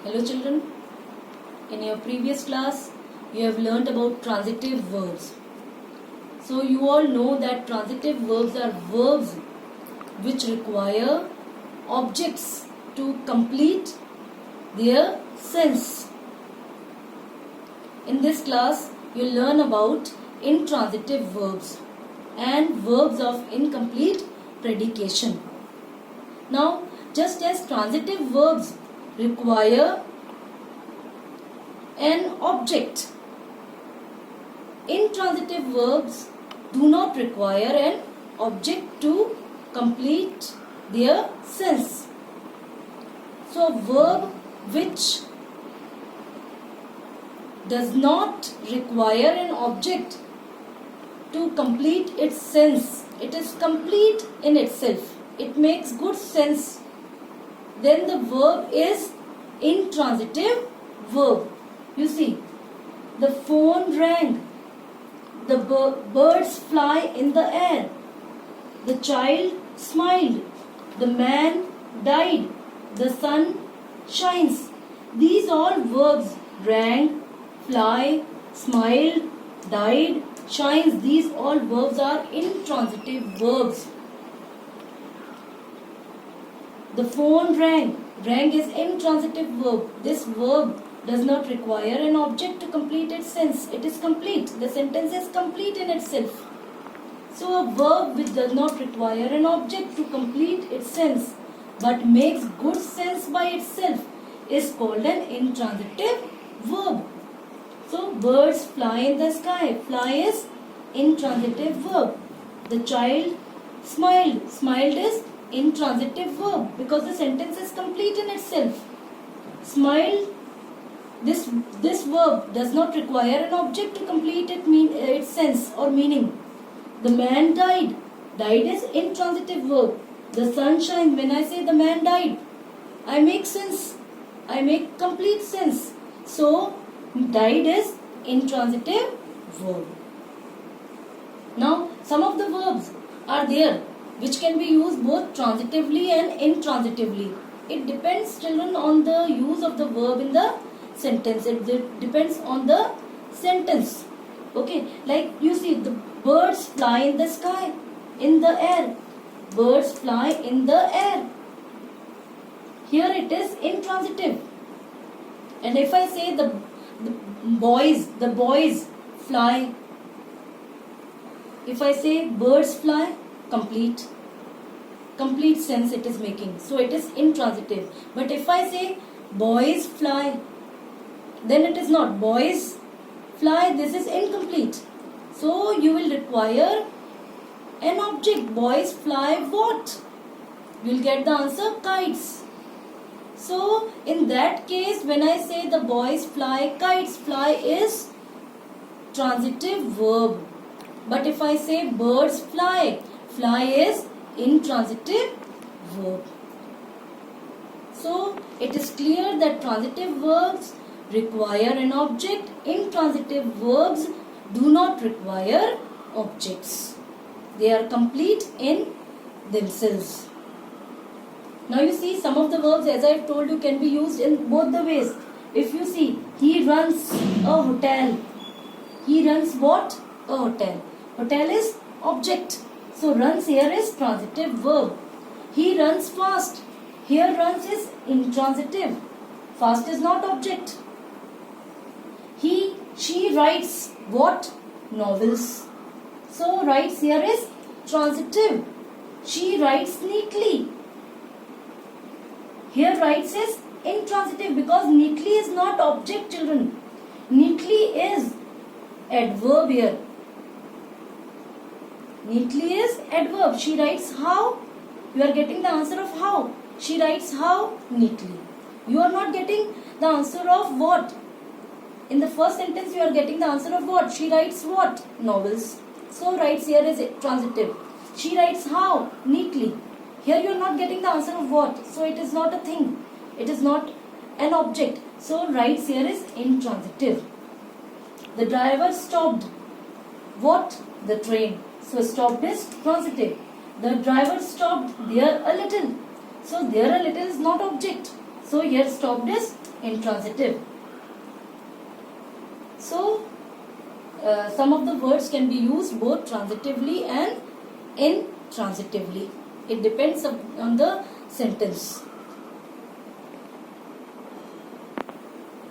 Hello children, in your previous class you have learnt about transitive verbs. So you all know that transitive verbs are verbs which require objects to complete their sense. In this class you will learn about intransitive verbs and verbs of incomplete predication. Now, just as transitive verbs require an object, intransitive verbs do not require an object to complete their sense. So, a verb which does not require an object to complete its sense, it is complete in itself, it makes good sense, then the verb is intransitive verb. You see, the phone rang, the birds fly in the air, the child smiled, the man died, the sun shines. These all verbs, rang, fly, smiled, died, shines, these all verbs are intransitive verbs. The phone rang. Rang is intransitive verb. This verb does not require an object to complete its sense. It is complete. The sentence is complete in itself. So a verb which does not require an object to complete its sense but makes good sense by itself is called an intransitive verb. So birds fly in the sky. Fly is intransitive verb. The child smiled. Smiled is intransitive verb because the sentence is complete in itself. Smiled, this verb does not require an object to complete its sense or meaning. The man died. Died is intransitive verb. The sun shines. When I say the man died, I make sense. I make complete sense. So, died is intransitive verb. Now, some of the verbs are there which can be used both transitively and intransitively. It depends, children, on the use of the verb in the sentence. It depends on the sentence. Okay, like you see, the birds fly in the sky, in the air. Birds fly in the air. Here it is intransitive. And if I say the boys fly. If I say birds fly, complete sense it is making. So it is intransitive. But if I say boys fly, then it is not. Boys fly, this is incomplete. So you will require an object. Boys fly what? You will get the answer kites. So in that case, when I say the boys fly kites, fly is transitive verb. But if I say birds fly, fly is intransitive verb. So it is clear that transitive verbs require an object. Intransitive verbs do not require objects. They are complete in themselves. Now you see, some of the verbs, as I have told you, can be used in both the ways. If you see, he runs a hotel. He runs what? A hotel. Hotel is object. So runs here is transitive verb. He runs fast. Here runs is intransitive. Fast is not object. She writes what? Novels. So writes here is transitive. She writes neatly. Here writes is intransitive because neatly is not object, children. Neatly is adverb here. Neatly is adverb. She writes how? You are getting the answer of how. She writes how? Neatly. You are not getting the answer of what. In the first sentence you are getting the answer of what. She writes what? Novels. So writes here is transitive. She writes how? Neatly. Here you are not getting the answer of what. So it is not a thing. It is not an object. So writes here is intransitive. The driver stopped what? The train. So stopped is transitive. The driver stopped there a little. So there a little is not object. So here stopped is intransitive. So, some of the words can be used both transitively and intransitively. It depends on the sentence.